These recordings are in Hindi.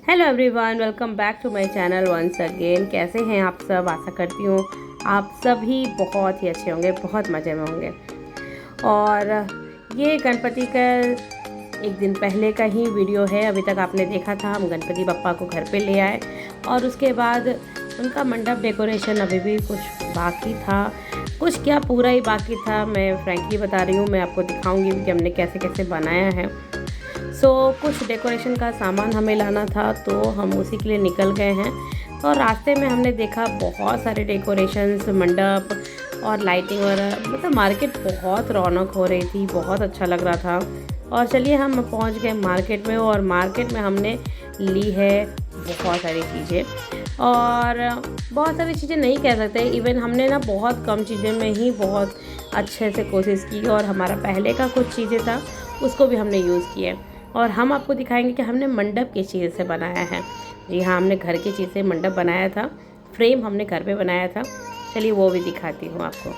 Hello everyone, welcome back to my channel once again. कैसे हैं आप सब? आशा करती हूँ आप सभी बहुत ही अच्छे होंगे, बहुत मज़े में होंगे। और ये गणपति का एक दिन पहले का ही वीडियो है। अभी तक आपने देखा था, हम गणपति बप्पा को घर पे ले आए और उसके बाद उनका मंडप डेकोरेशन अभी भी कुछ बाकी था, कुछ क्या पूरा ही बाकी था। मैं फ्रैंकली बता रही हूँ, मैं आपको दिखाऊंगी कि हमने कैसे कैसे बनाया है। कुछ डेकोरेशन का सामान हमें लाना था, तो हम उसी के लिए निकल गए हैं। और रास्ते में हमने देखा बहुत सारे डेकोरेशंस, मंडप और लाइटिंग वगैरह, मतलब मार्केट बहुत रौनक हो रही थी, बहुत अच्छा लग रहा था। और चलिए हम पहुंच गए मार्केट में, और मार्केट में हमने ली है बहुत सारी चीज़ें। और बहुत सारी चीज़ें नहीं कह सकते, इवन हमने ना बहुत कम चीज़ें में ही बहुत अच्छे से कोशिश की, और हमारा पहले का कुछ चीज़ें था उसको भी हमने यूज़ किया। और हम आपको दिखाएंगे कि हमने मंडप किस चीज़ से बनाया है। जी हाँ, हमने घर की चीज़ से मंडप बनाया था, फ्रेम हमने घर पे बनाया था। चलिए वो भी दिखाती हूँ आपको।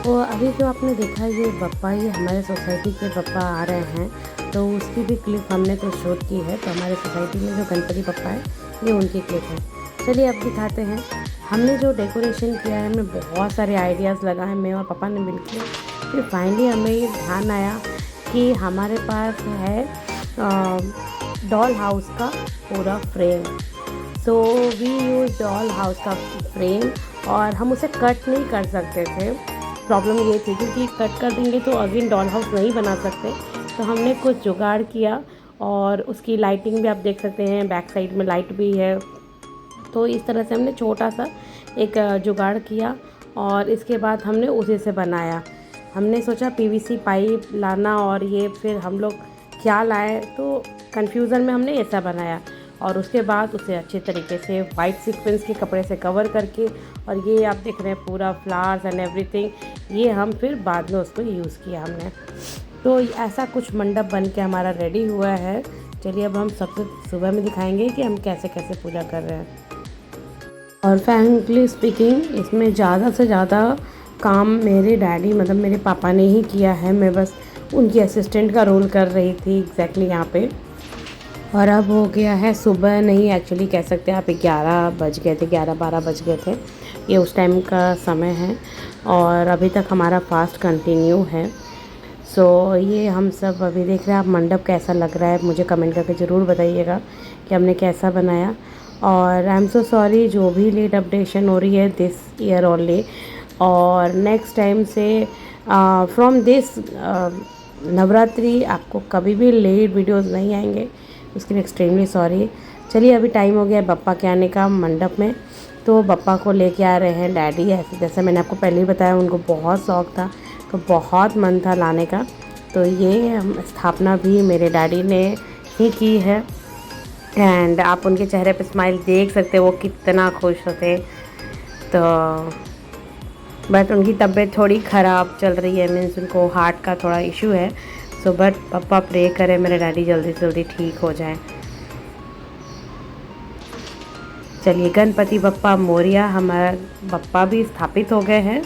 तो अभी जो आपने देखा, ये बप्पा, ये हमारे सोसाइटी के बप्पा आ रहे हैं, तो उसकी भी क्लिप हमने तो शूट की है। तो हमारे सोसाइटी में जो गणपति बप्पा है, ये उनकी क्लिप है। चलिए अब दिखाते हैं। हमने जो डेकोरेशन किया है, हमें बहुत सारे आइडियाज़ लगा है, मैं और पापा ने मिलकर। फिर फाइनली हमें ये ध्यान आया कि हमारे पास है डॉल हाउस का पूरा frame. So we use doll house का फ्रेम, और हम उसे कट नहीं कर सकते थे। प्रॉब्लम ये थी क्योंकि कट कर देंगे तो अगेन डॉल हाउस नहीं बना सकते। तो हमने कुछ जुगाड़ किया, और उसकी लाइटिंग भी आप देख सकते हैं, बैक साइड में लाइट भी है। तो इस तरह से हमने छोटा सा एक जुगाड़ किया, और इसके बाद हमने उसी से बनाया। हमने सोचा पीवीसी पाइप लाना, और ये फिर हम लोग क्या लाए, तो कन्फ्यूज़न में हमने ऐसा बनाया। और उसके बाद उसे अच्छे तरीके से वाइट सीक्वेंस के कपड़े से कवर करके, और ये आप देख रहे हैं पूरा फ्लावर्स एंड एवरीथिंग, ये हम फिर बाद में उसको यूज़ किया हमने। तो ऐसा कुछ मंडप बन के हमारा रेडी हुआ है। चलिए अब हम सबसे सुबह में दिखाएंगे कि हम कैसे कैसे पूजा कर रहे हैं। और फ्रैंकली स्पीकिंग, इसमें ज़्यादा से ज़्यादा काम मेरे डैडी, मतलब मेरे पापा ने ही किया है। मैं बस उनकी असिस्टेंट का रोल कर रही थी एग्जैक्टली यहाँ पे। और अब हो गया है सुबह, नहीं एक्चुअली कह सकते आप 11 बज गए थे, 11-12 बज गए थे। ये उस टाइम का समय है, और अभी तक हमारा फास्ट कंटिन्यू है। ये हम सब अभी देख रहे हैं। आप मंडप कैसा लग रहा है मुझे कमेंट करके ज़रूर बताइएगा कि हमने कैसा बनाया। और आई एम सो सॉरी जो भी लेट अपडेशन हो रही है दिस ईयर ओनली, और नेक्स्ट टाइम से फ्रॉम दिस नवरात्रि आपको कभी भी लेट वीडियोस नहीं आएंगे, उसके लिए एक्सट्रीमली सॉरी। चलिए अभी टाइम हो गया है बप्पा के आने का मंडप में, तो बप्पा को लेके आ रहे हैं डैडी। ऐसे जैसे मैंने आपको पहले ही बताया, उनको बहुत शौक़ था, तो बहुत मन था लाने का। तो ये स्थापना भी मेरे डैडी ने ही की है, एंड आप उनके चेहरे पे स्माइल देख सकते हो, वो कितना खुश होते। तो बट उनकी तबीयत थोड़ी ख़राब चल रही है, मीन्स उनको हार्ट का थोड़ा इशू है। बट पापा प्रे करें मेरे डैडी जल्दी से जल्दी ठीक हो जाए। चलिए गणपति बप्पा मोरिया, हमारा बप्पा भी स्थापित हो गए हैं।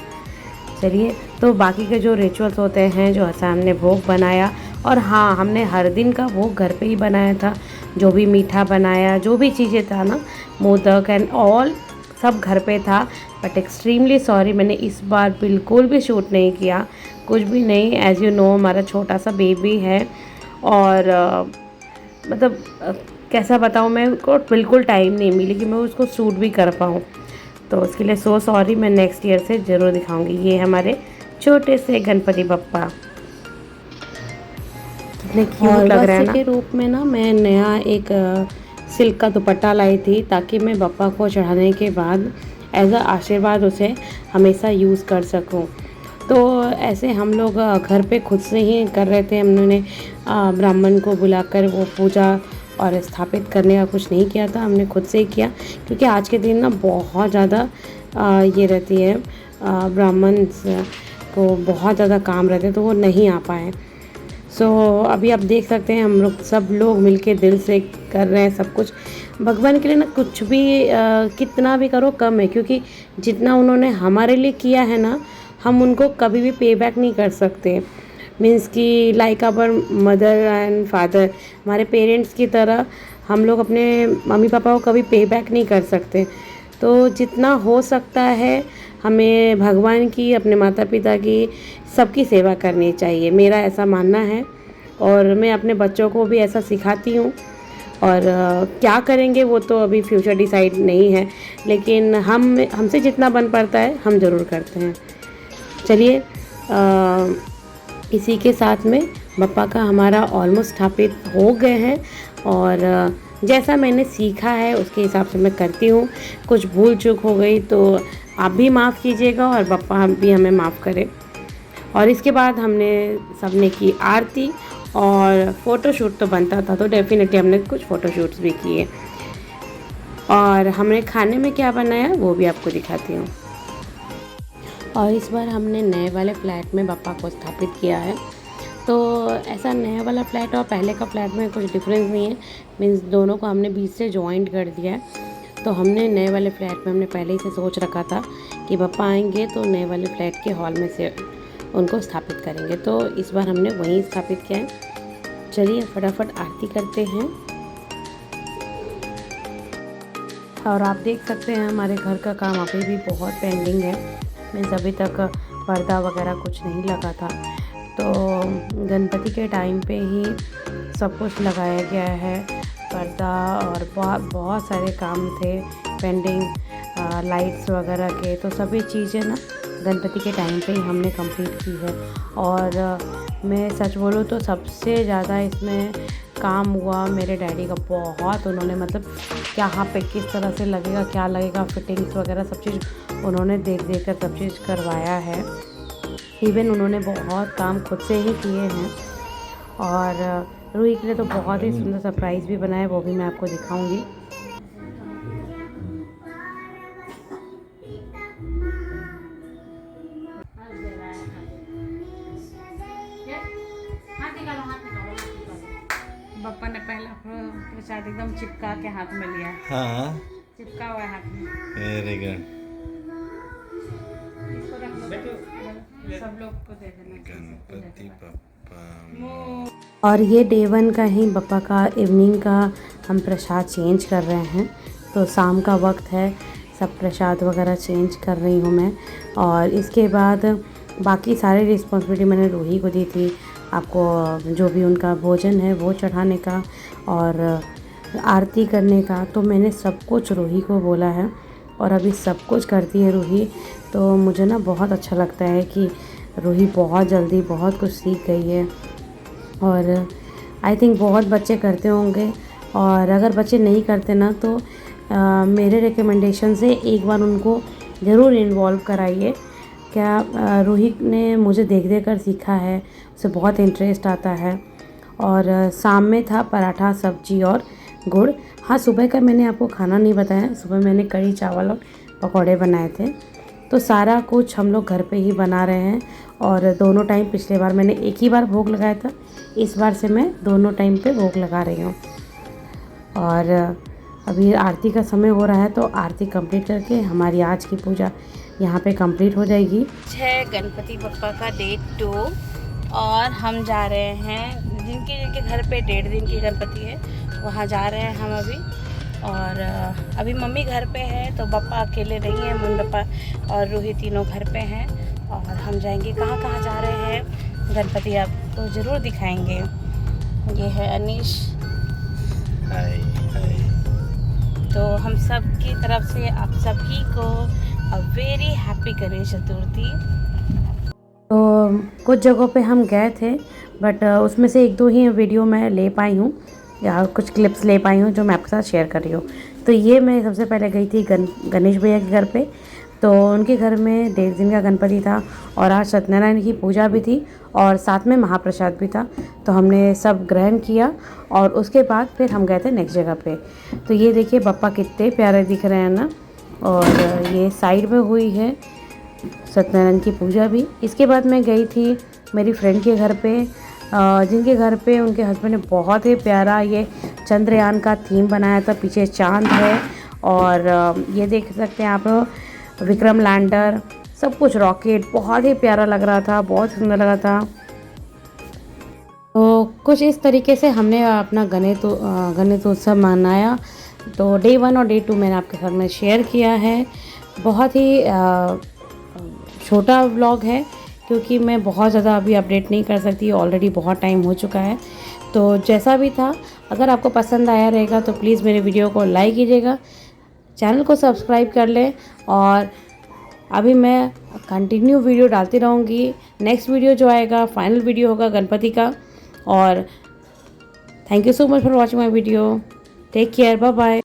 चलिए, तो बाकी के जो रिचुअल्स होते हैं, जो हमने भोग बनाया, और हाँ, हमने हर दिन का भोग घर पे ही बनाया था। जो भी मीठा बनाया, जो भी चीज़ें था ना, मोदक एंड ऑल, सब घर पे था। बट एक्सट्रीमली सॉरी, मैंने इस बार बिल्कुल भी शूट नहीं किया, कुछ भी नहीं। एज़ यू नो, हमारा छोटा सा बेबी है, और मतलब कैसा बताऊँ, मैं को बिल्कुल टाइम नहीं मिली कि मैं उसको शूट भी कर पाऊँ। तो उसके लिए सो सॉरी, मैं नेक्स्ट ईयर से ज़रूर दिखाऊंगी। ये हमारे छोटे से गणपति बप्पा कितने क्यूट लग रहे हैं ना। के रूप में ना मैं नया एक सिल्क का दुपट्टा लाई थी, ताकि मैं बप्पा को चढ़ाने के बाद एज अ आशीर्वाद उसे हमेशा यूज़ कर सकूं। तो ऐसे हम लोग घर पे खुद से ही कर रहे थे। हमने ब्राह्मण को बुलाकर वो पूजा और स्थापित करने का कुछ नहीं किया था, हमने खुद से ही किया, क्योंकि आज के दिन ना बहुत ज़्यादा ये रहती है, ब्राह्मण्स को बहुत ज़्यादा काम रहते हैं तो वो नहीं आ पाए। सो अभी आप देख सकते हैं हम लोग सब लोग मिलके दिल से कर रहे हैं सब कुछ भगवान के लिए ना। कुछ भी कितना भी करो कम है, क्योंकि जितना उन्होंने हमारे लिए किया है ना, हम उनको कभी भी पे बैक नहीं कर सकते। मीन्स कि like our mother and father, हमारे पेरेंट्स की तरह हम लोग अपने मम्मी पापा को कभी पे बैक नहीं कर सकते। तो जितना हो सकता है हमें भगवान की, अपने माता पिता की, सबकी सेवा करनी चाहिए, मेरा ऐसा मानना है। और मैं अपने बच्चों को भी ऐसा सिखाती हूँ। और क्या करेंगे वो तो अभी फ्यूचर डिसाइड नहीं है, लेकिन हमसे जितना बन पड़ता है हम ज़रूर करते हैं। चलिए इसी के साथ में बप्पा का हमारा ऑलमोस्ट स्थापित हो गए हैं। और जैसा मैंने सीखा है उसके हिसाब से मैं करती हूँ। कुछ भूल चूक हो गई तो आप भी माफ़ कीजिएगा और बप्पा भी हमें माफ़ करें। और इसके बाद हमने सबने की आरती, और फ़ोटोशूट तो बनता था तो डेफिनेटली हमने कुछ फ़ोटोशूट्स भी किए। और हमने खाने में क्या बनाया वो भी आपको दिखाती हूँ। और इस बार हमने नए वाले फ्लैट में बप्पा को स्थापित किया है। तो ऐसा नया वाला फ्लैट और पहले का फ्लैट में कुछ डिफरेंस नहीं है, मीन्स दोनों को हमने बीच से जॉइंट कर दिया है। तो हमने नए वाले फ्लैट में हमने पहले ही से सोच रखा था कि बप्पा आएंगे तो नए वाले फ्लैट के हॉल में से उनको स्थापित करेंगे, तो इस बार हमने वहीं स्थापित किया है। चलिए फटाफट आरती करते हैं। और आप देख सकते हैं हमारे घर का काम अभी भी बहुत पेंडिंग है, मीन्स अभी तक पर्दा वगैरह कुछ नहीं लगा था। तो गणपति के टाइम पे ही सब कुछ लगाया गया है, पर्दा, और बहुत सारे काम थे पेंडिंग, लाइट्स वगैरह के। तो सभी चीज़ें ना गणपति के टाइम पे ही हमने कंप्लीट की है। और मैं सच बोलूँ तो सबसे ज़्यादा इसमें काम हुआ मेरे डैडी का बहुत। उन्होंने मतलब यहाँ पे किस तरह से लगेगा, क्या लगेगा, फिटिंग्स वगैरह सब चीज़ उन्होंने देख कर सब चीज़ करवाया है। इवन उन्होंने बहुत काम खुद से ही किए हैं। और रूही के लिए तो बहुत ही सुंदर सरप्राइज़ भी बनाया, वो भी मैं आपको दिखाऊंगी। बप्पा ने पहला प्रसाद एकदम चिपका के हाथ में लिया। हाँ, चिपका हुआ हाथ में। Very good. इसको रख लो, सब लोग को दे देना। गणपति बप्पा। और ये डे 1 का ही बप्पा का इवनिंग का हम प्रसाद चेंज कर रहे हैं। तो शाम का वक्त है, सब प्रसाद वगैरह चेंज कर रही हूँ मैं। और इसके बाद बाकी सारी रिस्पॉन्सिबिलिटी मैंने रूही को दी थी, आपको जो भी उनका भोजन है वो चढ़ाने का और आरती करने का। तो मैंने सब कुछ रूही को बोला है और अभी सब कुछ करती है रूही। तो मुझे ना बहुत अच्छा लगता है कि रूही बहुत जल्दी बहुत कुछ सीख गई है। और आई थिंक बहुत बच्चे करते होंगे, और अगर बच्चे नहीं करते ना तो मेरे रिकमेंडेशन से एक बार उनको ज़रूर इन्वॉल्व कराइए। क्या रूही ने मुझे देख कर सीखा है, उसे बहुत इंटरेस्ट आता है। और शाम में था पराठा, सब्जी और गुड़। हाँ, सुबह का मैंने आपको खाना नहीं बताया, सुबह मैंने कढ़ी चावल और पकौड़े बनाए थे। तो सारा कुछ हम लोग घर पे ही बना रहे हैं। और दोनों टाइम, पिछले बार मैंने एक ही बार भोग लगाया था, इस बार से मैं दोनों टाइम पे भोग लगा रही हूँ। और अभी आरती का समय हो रहा है, तो आरती कंप्लीट करके हमारी आज की पूजा यहाँ पे कंप्लीट हो जाएगी। है गणपति बप्पा का डे 2 और हम जा रहे हैं जिनके घर पे 1.5 दिन की गणपति है, वहाँ जा रहे हैं हम अभी। और अभी मम्मी घर पे है, तो बप्पा अकेले नहीं है, मुन बप्पा और रूही तीनों घर पे हैं। और हम जाएंगे, कहाँ जा रहे हैं गणपति आपको ज़रूर दिखाएंगे। ये है अनीश। हाय हाय। तो हम सब की तरफ से आप सभी को a very happy Ganesh Chaturthi. तो कुछ जगहों पे हम गए थे, बट उसमें से 1-2 ही वीडियो मैं ले पाई हूँ, या कुछ क्लिप्स ले पाई हूँ जो मैं आपके साथ शेयर कर रही हूँ। तो ये मैं सबसे पहले गई थी गणेश भैया के घर पे, तो उनके घर में 1.5 दिन का गणपति था और आज सत्यनारायण की पूजा भी थी और साथ में महाप्रसाद भी था। तो हमने सब ग्रहण किया और उसके बाद फिर हम गए थे नेक्स्ट जगह पे। तो ये देखिए बप्पा कितने प्यारे दिख रहे हैं ना। और ये साइड में हुई है सत्यनारायण की पूजा भी। इसके बाद मैं गई थी मेरी फ्रेंड के घर पे, जिनके घर पे उनके हस्बैंड ने बहुत ही प्यारा ये चंद्रयान का थीम बनाया था। पीछे चांद है और ये देख सकते हैं आप विक्रम लैंडर, सब कुछ रॉकेट, बहुत ही प्यारा लग रहा था, बहुत सुंदर लगा था। तो कुछ इस तरीके से हमने अपना गणेशोत्सव मनाया। तो डे 1 और डे 2 मैंने आपके साथ में शेयर किया है। बहुत ही छोटा व्लॉग है क्योंकि मैं बहुत ज़्यादा अभी अपडेट नहीं कर सकती, ऑलरेडी बहुत टाइम हो चुका है। तो जैसा भी था, अगर आपको पसंद आया रहेगा तो प्लीज़ मेरे वीडियो को लाइक कीजिएगा, चैनल को सब्सक्राइब कर लें और अभी मैं कंटिन्यू वीडियो डालती रहूँगी। नेक्स्ट वीडियो जो आएगा फाइनल वीडियो होगा गणपति का। और thank you so much for watching my video. Take care, bye bye.